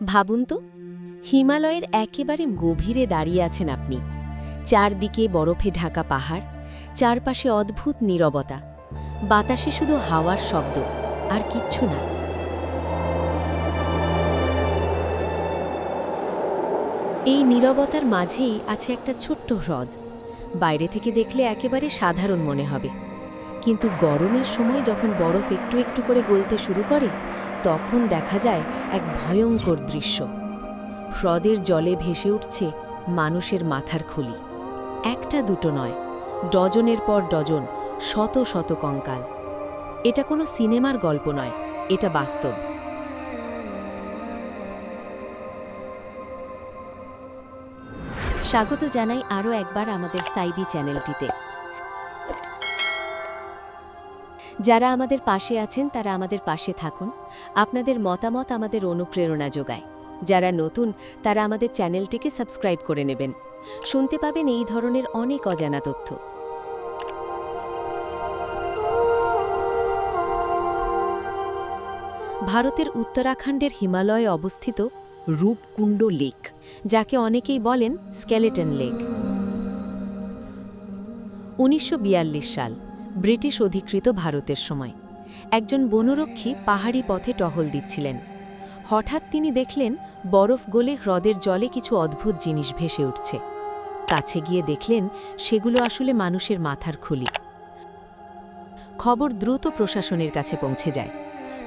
ভাবুন তো, হিমালয়ের একেবারে গভীরে দাঁড়িয়ে আছেন আপনি। চারদিকে বরফে ঢাকা পাহাড়, চারপাশে অদ্ভুত নীরবতা, বাতাসে শুধু হাওয়ার শব্দ, আর কিচ্ছু না। এই নীরবতার মাঝেই আছে একটা ছোট্ট হ্রদ। বাইরে থেকে দেখলে একেবারে সাধারণ মনে হবে, কিন্তু গরমের সময় যখন বরফ একটু একটু করে গলতে শুরু করে, তখন দেখা যায় এক ভয়ঙ্কর দৃশ্য। হ্রদের জলে ভেসে উঠছে মানুষের মাথার খুলি। একটা দুটো নয়, ডজনের পর ডজন, শত শত কঙ্কাল। এটা কোনো সিনেমার গল্প নয়, এটা বাস্তব। স্বাগত জানাই আরও একবার আমাদের সাইবি চ্যানেলটিতে। যারা আমাদের পাশে আছেন তারা আমাদের পাশে থাকুন। আপনাদের মতামত আমাদের অনুপ্রেরণা যোগায়। যারা নতুন তারা আমাদের চ্যানেলটিকে সাবস্ক্রাইব করে নেবেন। শুনতে পাবেন এই ধরনের অনেক অজানা তথ্য। ভারতের উত্তরাখণ্ডের হিমালয়ে অবস্থিত রূপকুণ্ড লেক, যাকে অনেকেই বলেন স্কেলেটন লেক। 1942 সাল, ব্রিটিশ অধিকৃত ভারতের সময় একজন বনরক্ষী পাহাড়ি পথে টহল দিচ্ছিলেন। হঠাৎ তিনি দেখলেন বরফ গলে হ্রদের জলে কিছু অদ্ভুত জিনিস ভেসে উঠছে। কাছে গিয়ে দেখলেন সেগুলো আসলে মানুষের মাথার খুলি। খবর দ্রুত প্রশাসনের কাছে পৌঁছে যায়।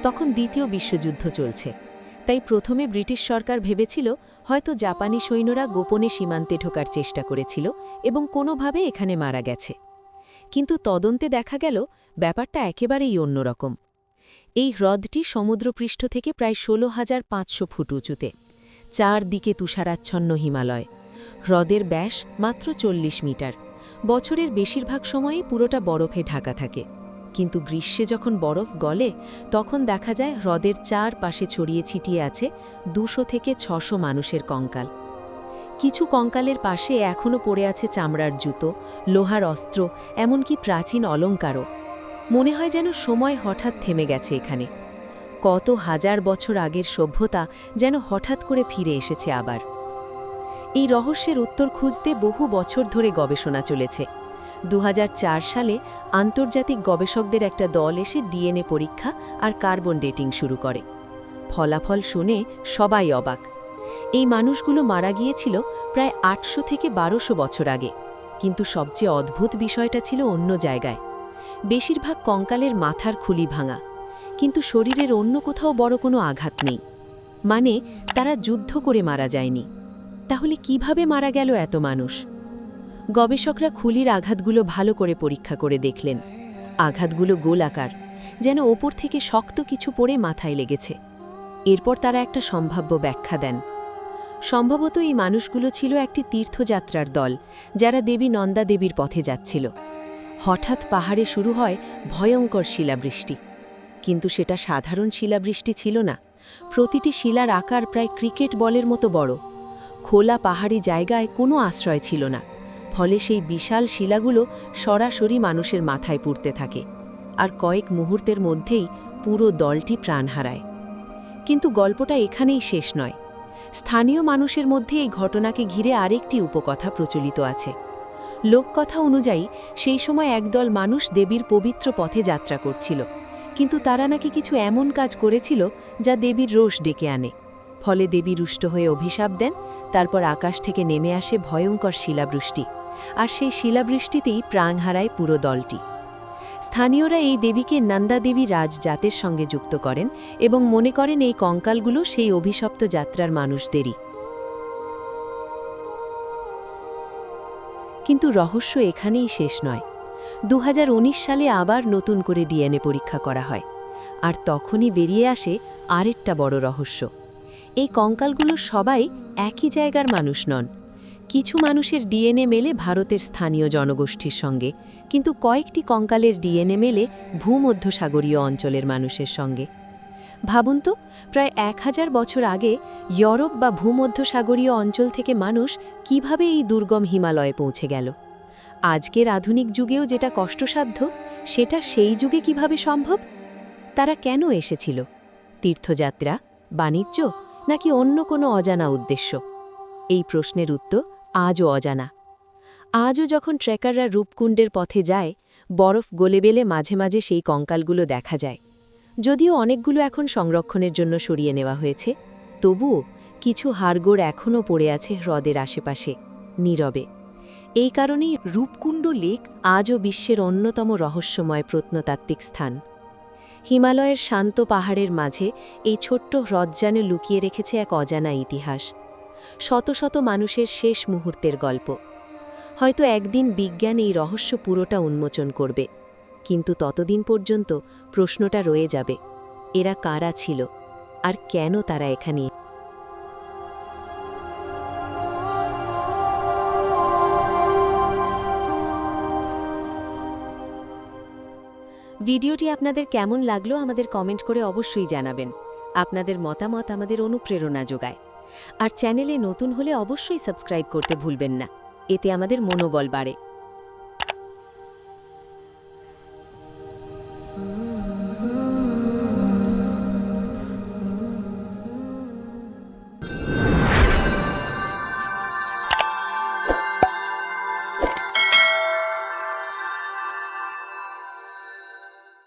তখন দ্বিতীয় বিশ্বযুদ্ধ চলছে, তাই প্রথমে ব্রিটিশ সরকার ভেবেছিল হয়তো জাপানি সৈন্যরা গোপনে সীমান্তে ঢোকার চেষ্টা করেছিল এবং কোনোভাবে এখানে মারা গেছে। কিন্তু তদন্তে দেখা গেল ব্যাপারটা একেবারেই অন্যরকম। এই হ্রদটি সমুদ্রপৃষ্ঠ থেকে প্রায় 16,500 ফুট উঁচুতে, চারদিকে তুষারাচ্ছন্ন হিমালয়। হ্রদের ব্যাস মাত্র 40 মিটার। বছরের বেশিরভাগ সময়ই পুরোটা বরফে ঢাকা থাকে, কিন্তু গ্রীষ্মে যখন বরফ গলে তখন দেখা যায় হ্রদের চারপাশে ছড়িয়ে ছিটিয়ে আছে 200 থেকে 600 মানুষের কঙ্কাল। কিছু কঙ্কালের পাশে এখনও পড়ে আছে চামড়ার জুতো, লোহার অস্ত্র, এমনকি প্রাচীন অলঙ্কারও। মনে হয় যেন সময় হঠাৎ থেমে গেছে এখানে। কত হাজার বছর আগের সভ্যতা যেন হঠাৎ করে ফিরে এসেছে আবার। এই রহস্যের উত্তর খুঁজতে বহু বছর ধরে গবেষণা চলেছে। 2004 সালে আন্তর্জাতিক গবেষকদের একটা দল এসে ডিএনএ পরীক্ষা আর কার্বন ডেটিং শুরু করে। ফলাফল শুনে সবাই অবাক। এই মানুষগুলো মারা গিয়েছিল প্রায় 800 থেকে 1200 বছর আগে, কিন্তু সবচেয়ে অদ্ভুত বিষয়টা ছিল অন্য জায়গায়। বেশিরভাগ কঙ্কালের মাথার খুলি ভাঙা, কিন্তু শরীরের অন্য কোথাও বড় কোনো আঘাত নেই। মানে তারা যুদ্ধ করে মারা যায়নি। তাহলে কিভাবে মারা গেল এত মানুষ? গবেষকরা খুলির আঘাতগুলো ভালো করে পরীক্ষা করে দেখলেন। আঘাতগুলো গোলাকার, যেন ওপর থেকে শক্ত কিছু পড়ে মাথায় লেগেছে। এরপর তারা একটা সম্ভাব্য ব্যাখ্যা দেন। সম্ভবত এই মানুষগুলো ছিল একটি তীর্থযাত্রার দল, যারা দেবী নন্দা দেবীর পথে যাচ্ছিল। হঠাৎ পাহাড়ে শুরু হয় ভয়ঙ্কর শিলাবৃষ্টি, কিন্তু সেটা সাধারণ শিলাবৃষ্টি ছিল না। প্রতিটি শিলার আকার প্রায় ক্রিকেট বলের মতো বড়। খোলা পাহাড়ি জায়গায় কোনো আশ্রয় ছিল না, ফলে সেই বিশাল শিলাগুলো সরাসরি মানুষের মাথায় পড়তে থাকে, আর কয়েক মুহূর্তের মধ্যেই পুরো দলটি প্রাণ হারায়। কিন্তু গল্পটা এখানেই শেষ নয়। স্থানীয় মানুষের মধ্যে এই ঘটনাকে ঘিরে আরেকটি উপকথা প্রচলিত আছে। লোককথা অনুযায়ী সেই সময় একদল মানুষ দেবীর পবিত্র পথে যাত্রা করছিল, কিন্তু তারা নাকি কিছু এমন কাজ করেছিল যা দেবীর রোষ ডেকে আনে। ফলে দেবী রুষ্ট হয়ে অভিশাপ দেন। তারপর আকাশ থেকে নেমে আসে ভয়ঙ্কর শিলাবৃষ্টি, আর সেই শিলাবৃষ্টিতেই প্রাণ হারায় পুরো দলটি। স্থানীয়রা এই দেবীকে নন্দা দেবী রাজজাতের সঙ্গে যুক্ত করেন এবং মনে করেন এই কঙ্কালগুলো সেই অভিশপ্ত যাত্রার মানুষদেরই। কিন্তু রহস্য এখানেই শেষ নয়। 2019 সালে আবার নতুন করে ডিএনএ পরীক্ষা করা হয়, আর তখনই বেরিয়ে আসে আরেকটা বড় রহস্য। এই কঙ্কালগুলো সবাই একই জায়গার মানুষ নন। কিছু মানুষের ডিএনএ মেলে ভারতের স্থানীয় জনগোষ্ঠীর সঙ্গে, কিন্তু কয়েকটি কঙ্কালের ডিএনএ মেলে ভূমধ্যসাগরীয় অঞ্চলের মানুষের সঙ্গে। ভাবুন তো, প্রায় 1000 বছর আগে ইউরোপ বা ভূমধ্যসাগরীয় অঞ্চল থেকে মানুষ কিভাবে এই দুর্গম হিমালয়ে পৌঁছে গেল। আজকের আধুনিক যুগেও যেটা কষ্টসাধ্য, সেটা সেই যুগে কিভাবে সম্ভব? তারা কেন এসেছিল? তীর্থযাত্রা, বাণিজ্য, নাকি অন্য কোনো অজানা উদ্দেশ্য? এই প্রশ্নের উত্তর আজও অজানা। আজও যখন ট্রেকাররা রূপকুণ্ডের পথে যায়, বরফ গলে বেলে মাঝে মাঝে সেই কঙ্কালগুলো দেখা যায়। যদিও অনেকগুলো এখন সংরক্ষণের জন্য সরিয়ে নেওয়া হয়েছে, তবুও কিছু হাড়গোড় এখনও পড়ে আছে হ্রদের আশেপাশে, নীরবে। এই কারণেই রূপকুণ্ড লেক আজও বিশ্বের অন্যতম রহস্যময় প্রত্নতাত্ত্বিক স্থান। হিমালয়ের শান্ত পাহাড়ের মাঝে এই ছোট্ট হ্রদ যেন লুকিয়ে রেখেছে এক অজানা ইতিহাস, শত শত মানুষের শেষ মুহূর্তের গল্প। হয়তো একদিন বিজ্ঞান এই রহস্য পুরোটা উন্মোচন করবে, কিন্তু ততদিন পর্যন্ত প্রশ্নটা রয়ে যাবে, এরা কারা ছিল আর কেন তারা এখানে। ভিডিওটি আপনাদের কেমন লাগলো আমাদের কমেন্ট করে অবশ্যই জানাবেন। আপনাদের মতামত আমাদের অনুপ্রেরণা যোগায়। আর চ্যানেলে নতুন হলে অবশ্যই সাবস্ক্রাইব করতে ভুলবেন না, এতে আমাদের মনোবল বাড়ে।